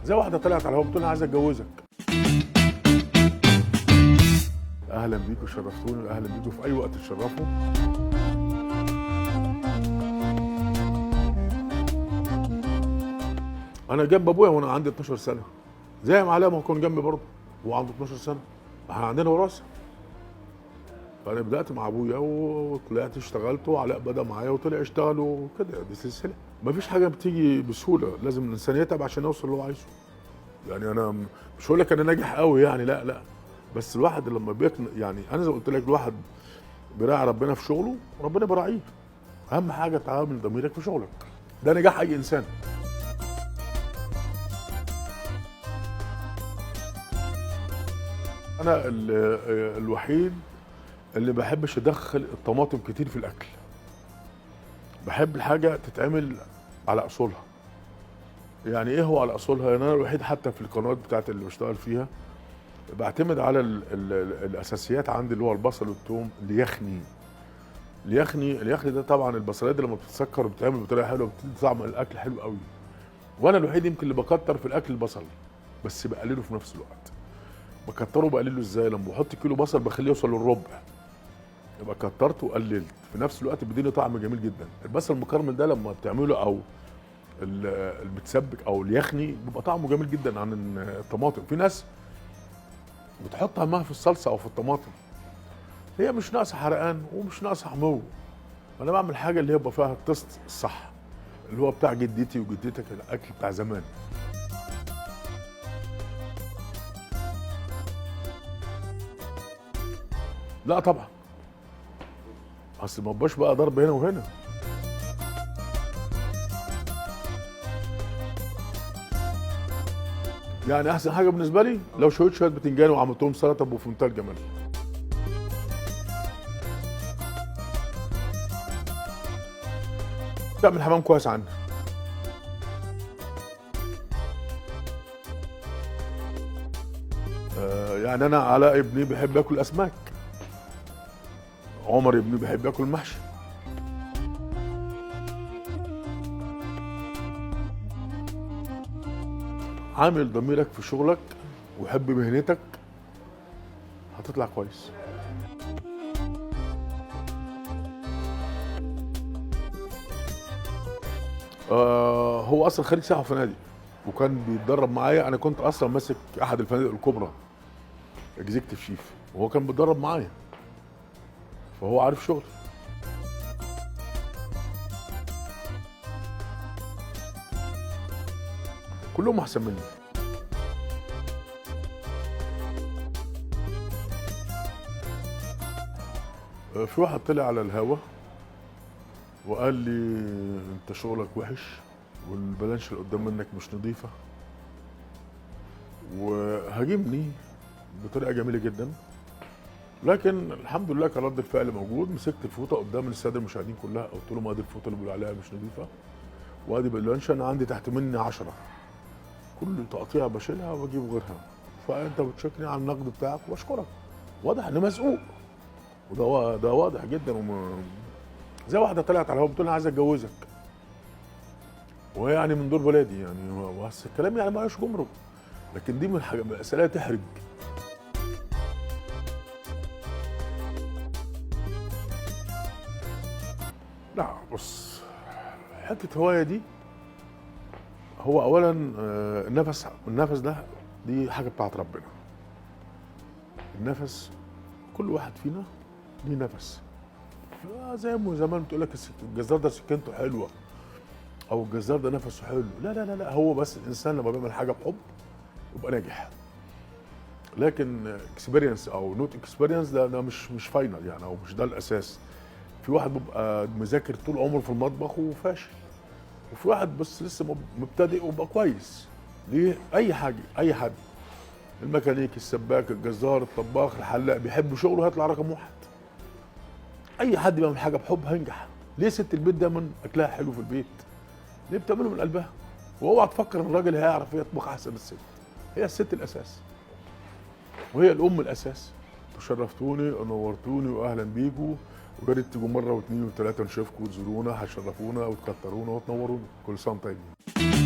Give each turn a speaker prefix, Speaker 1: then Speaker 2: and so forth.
Speaker 1: زي واحده طلعت على الهوا بتقول انا عايزه اتجوزك. اهلا بيكم، شرفتوني واهلا بيكم في اي وقت تشرفوا. انا جنب ابويا وانا عندي 12 سنه، زي ما علامه يكون جنبي برضه وهو عنده 12 سنه. احنا عندنا وراثه. فانا بدات مع ابويا وطلعت اشتغلت وعلاء بدا معايا وطلع يشتغل وكده، دي سلسله. مفيش حاجه بتيجي بسهوله، لازم الانسان يتعب عشان يوصل اللي هو عايزه. يعني انا مش هقول لك انا ناجح قوي يعني، لا، بس الواحد لما يعني انا زي ما قلت لك الواحد بيراعي ربنا في شغله وربنا بيراعيه. اهم حاجه تعامل ضميرك في شغلك، ده نجاح اي انسان. انا الوحيد اللي ما بحبش ادخل الطماطم كتير في الاكل. بحب الحاجه تتعمل على اصولها. يعني ايه هو على اصولها؟ يعني انا الوحيد حتى في القنوات بتاعت اللي بشتغل فيها بعتمد على الاساسيات عندي، اللي هو البصل والثوم. اليخني ده طبعا البصلات دي لما بتتسكر وبتتعمل بطريقه حلوه بتدي طعم الاكل حلو قوي. وانا الوحيد يمكن اللي بكتر في الاكل البصل، بس بقلله في نفس الوقت. بكتره بقلله ازاي؟ لما بحط كيلو بصل بخليه يوصل للربع، يبقى كترت وقللت في نفس الوقت، بيديني طعم جميل جدا. البصل المكرمل ده لما بتعمله او المتسبك او اليخني بيبقى طعمه جميل جدا عن الطماطم. في ناس بتحط همها في الصلصه او في الطماطم، هي مش ناقصه حرقان ومش ناقصه حمو. انا بعمل حاجه اللي يبقى فيها التست الصح، اللي هو بتاع جدتي وجدتك، الاكل بتاع زمان. لا طبعا، اصل ما بقاش بقى ضرب هنا وهنا. يعني احسن حاجه بالنسبه لي لو شويه بتنجان وعملتهم سلطه في منتهى الجمال. تعمل حمام كويس عنها. يعني انا علاء ابني بيحب ياكل اسماك، عمر ابني بيحب ياكل محشي. عامل ضميرك في شغلك وحب مهنتك هتطلع كويس. هو اصلا خريج سياحه وفنادق وكان بيتدرب معايا. انا كنت اصلا ماسك احد الفنادق الكبرى اكزيكتيف شيف، وهو كان بيتدرب معايا، فهو عارف شغلي. كلهم احسن مني. في واحد طلع على الهوا وقال لي انت شغلك وحش والبلانش اللي قدام منك مش نظيفه، وهاجمني بطريقه جميله جدا. لكن الحمد لله كان رد الفعل موجود. مسكت الفوطه قدام الساده المشاهدين كلها، قلت لهم ادي الفوطه اللي بيقولوا عليها مش نظيفه، وادي باللانش انا عندي تحت مني 10، كل تقطيع بشيلها واجيب غيرها، فانت بتشكرني على النقد بتاعك واشكرك. واضح اني مسؤول، وده واضح جدا. زي واحده طلعت على الهوا بتقول انا عايزه اتجوزك، وهي يعني من دول ولادي يعني، بس الكلام يعني ما هوش جمرك، لكن دي من الاسئله تحرج. لا بص، حته هوايه دي هو اولا النفس ده دي حاجه بتاعت ربنا. النفس كل واحد فينا ليه نفس. زي ما زمان بتقول لك الجزار ده سكنته حلوه او الجزار ده نفسه حلو. لا، هو بس الانسان لما بيعمل حاجه بحب يبقى ناجح. لكن اكسبيرينس او نوت اكسبيرينس ده مش فاينل يعني، او مش ده الاساس. في واحد بيبقى مذاكر طول عمره في المطبخ وفاشل، وفي واحد بس لسه مبتدئ وبقى كويس. ليه؟ اي حد، الميكانيكي، السباك، الجزار، الطباخ، الحلاق، بيحب شغله هيطلع رقم واحد. اي حد بيعمل حاجه بحب هينجح. ليه ست البيت دايما اكلها حلو في البيت؟ ليه؟ بتعمله من قلبها. واوعى تفكر ان الراجل هيعرف يطبخ احسن من الست. هي الست الاساس وهي الام الاساس. تشرفتوني ونورتوني واهلا بيكم، ويا ريت تيجوا مره واثنين وثلاثه نشوفكم وتزورونا، هتشرفونا وتكترونا وتنورونا. كل سنه وانتم طيبين.